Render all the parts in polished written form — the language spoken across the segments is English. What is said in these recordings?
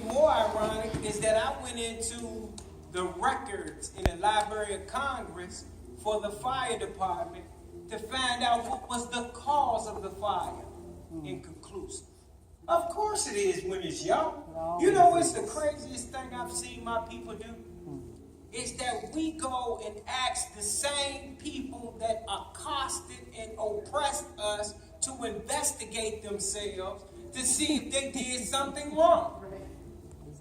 More ironic is that I went into the records in the Library of Congress for the fire department to find out what was the cause of the fire. Inconclusive. Of course it is when it's young. You know what's the craziest thing I've seen my people do? Is that we go and ask the same people that accosted and oppressed us to investigate themselves to see if they did something wrong.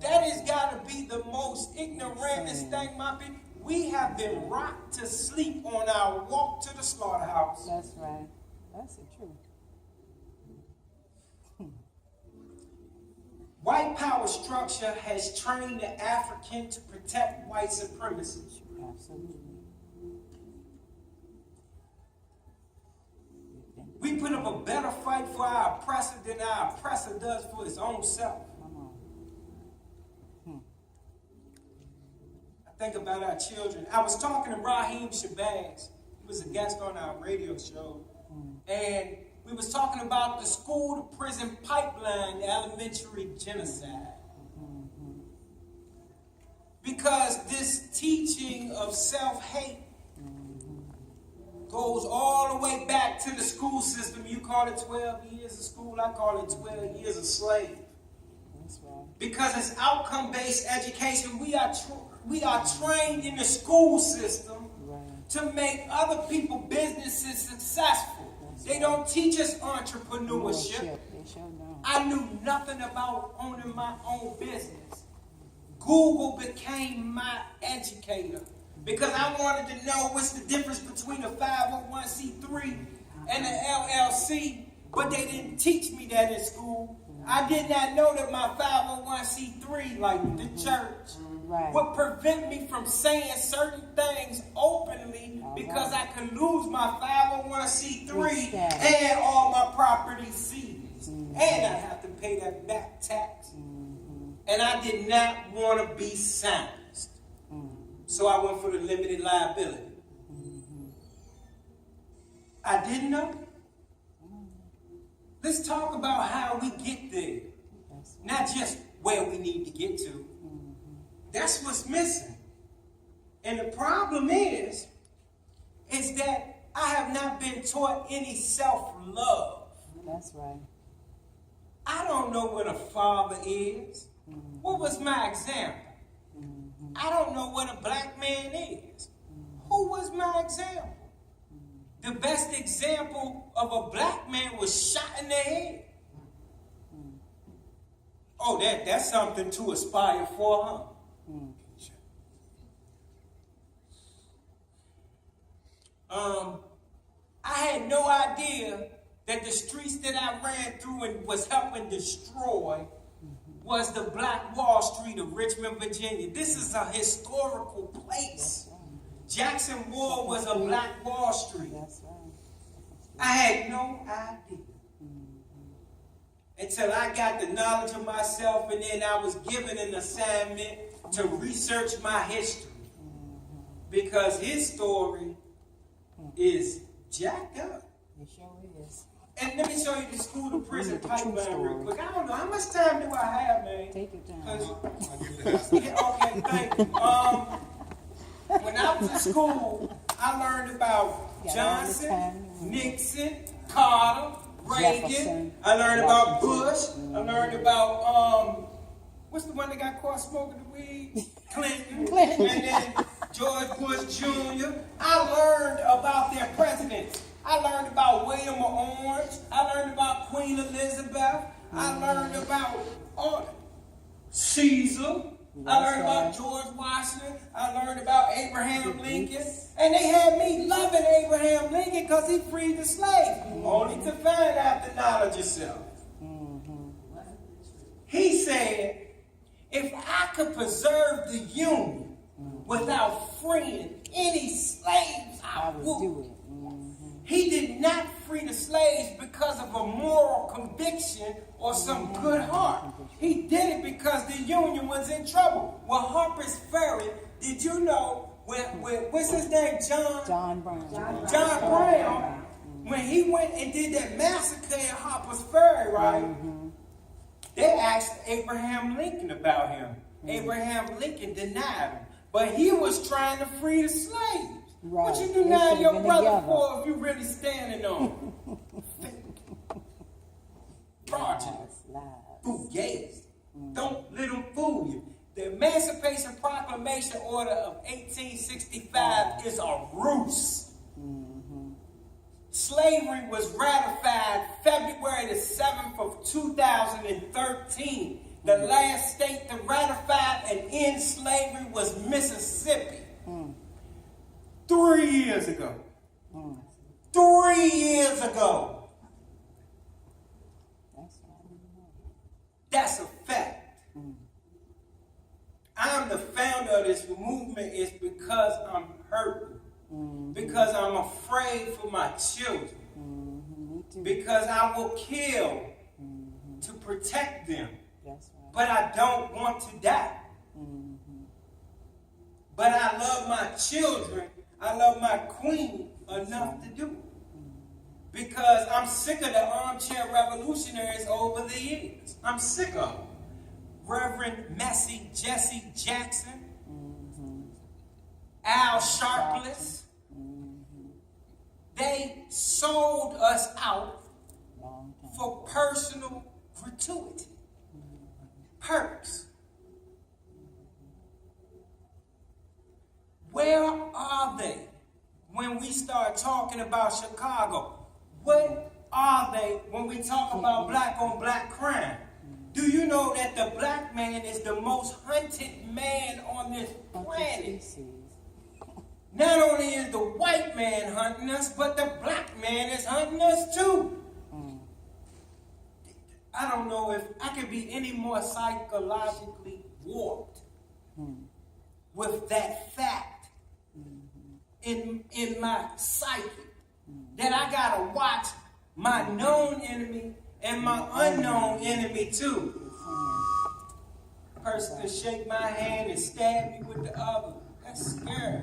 That has got to be the most ignorantest thing, my people. We have been rocked to sleep on our walk to the slaughterhouse. That's right. That's the truth. White power structure has trained the African to protect white supremacy. Absolutely. We put up a better fight for our oppressor than our oppressor does for his own self. I think about our children. I was talking to Raheem Shabazz. He was a guest on our radio show. And we was talking about the school-to-prison pipeline, the elementary genocide. Because this teaching of self-hate goes all the way back to the school system. You call it 12 years of school. I call it 12 years of slave. That's right. Because it's outcome-based education. We are trained in the school system to make other people's businesses successful. They don't teach us entrepreneurship. I knew nothing about owning my own business. Google became my educator because I wanted to know what's the difference between a 501c3 and an LLC, but they didn't teach me that in school. I did not know that my 501c3, like the church, would prevent me from saying certain things openly because I could lose my 501c3 and all my property seized. And I have to pay that back tax. And I did not want to be silenced. So I went for the limited liability. I didn't know. Let's talk about how we get there. Not just where we need to get to. That's what's missing. And the problem is that I have not been taught any self-love. That's right. I don't know what a father is. What was my example? I don't know what a black man is. Who was my example? The best example of a black man was shot in the head. Oh, that's something to aspire for, huh? I had no idea that the streets that I ran through and was helping destroy was the Black Wall Street of Richmond, Virginia. This is a historical place. Jackson Ward was a Black Wall Street. I had no idea. Until I got the knowledge of myself, and then I was given an assignment to research my history. Because his story is jacked up. It sure is. And let me show you the school to prison pipeline real quick. I don't know, how much time do I have, man? Take your time. Okay, thank you. When I was in school, I learned about Johnson, Nixon, Carter, Reagan. Jefferson, I learned about Bush. I learned about, what's the one that got caught smoking the weed? Clinton. And then George Bush Jr. I learned about their presidents. I learned about William Orange. I learned about Queen Elizabeth. I learned about Caesar. I learned about George Washington. I learned about Abraham Lincoln. And they had me loving Abraham Lincoln because he freed the slaves. Only to find out the knowledge of self. He said, if I could preserve the Union without freeing any slaves, I would. Do it. He did not free the slaves because of a moral conviction or some good heart. He did it because the Union was in trouble. Well, Harper's Ferry, did you know, what's his name, John Brown. John Brown, when he went and did that massacre at Harper's Ferry, right? They asked Abraham Lincoln about him. Abraham Lincoln denied him. But he was trying to free the slaves. Right. What you They deny should've your been brother together. for if you really standing on him? Fraudulent. Lies. Fugazi. Don't let them fool you. The Emancipation Proclamation Order of 1865 is a ruse. Slavery was ratified February the 7th of 2013. The last state to ratify and end slavery was Mississippi. 3 years ago. 3 years ago. That's right. That's a fact. I'm the founder of this movement is because I'm hurting. Because I'm afraid for my children. Me too. Because I will kill to protect them. That's right. But I don't want to die. But I love my children. I love my queen enough to do it. Because I'm sick of the armchair revolutionaries over the years. I'm sick of them. Reverend Messi, Jesse Jackson, Al Sharpless. They sold us out Long time. for personal gratuity. Perks. Where are they when we start talking about Chicago? What are they when we talk about black on black crime? Do you know that the black man is the most hunted man on this planet? Not only is the white man hunting us, but the black man is hunting us too. I don't know if I could be any more psychologically warped with that fact in my psyche that I gotta watch my known enemy and my unknown enemy too. Person to shake my hand and stab me with the other. That's scary.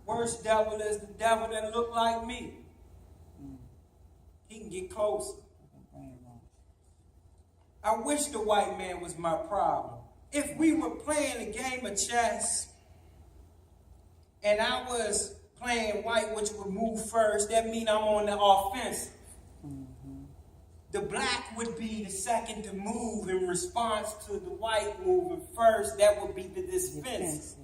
Worst devil is the devil that look like me. He can get closer. I wish the white man was my problem. If we were playing a game of chess and I was playing white, which would move first, that means I'm on the offensive. The black would be the second to move in response to the white moving first. That would be the defensive.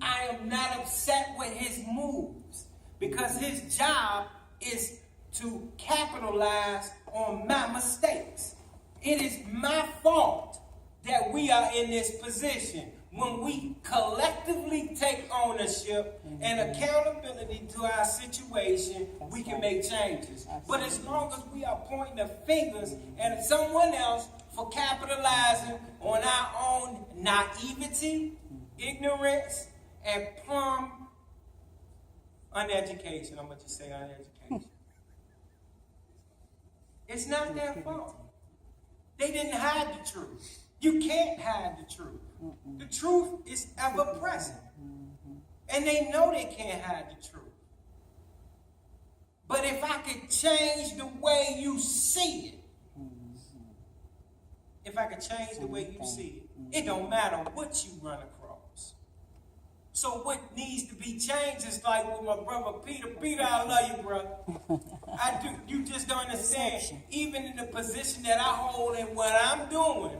I am not upset with his moves because his job is to capitalize on my mistakes. It is my fault that we are in this position. When we collectively take ownership and accountability to our situation, we can make changes. But as long as we are pointing the fingers at someone else for capitalizing on our own naivety, ignorance, and plumb uneducation, I'm going to just say uneducation. It's not their fault. They didn't hide the truth. You can't hide the truth. The truth is ever present. And they know they can't hide the truth. But if I could change the way you see it, if I could change the way you see it, it don't matter what you run across. So what needs to be changed is like with my brother Peter. Peter, I love you, brother. I do. You just don't understand. Even in the position that I hold and what I'm doing,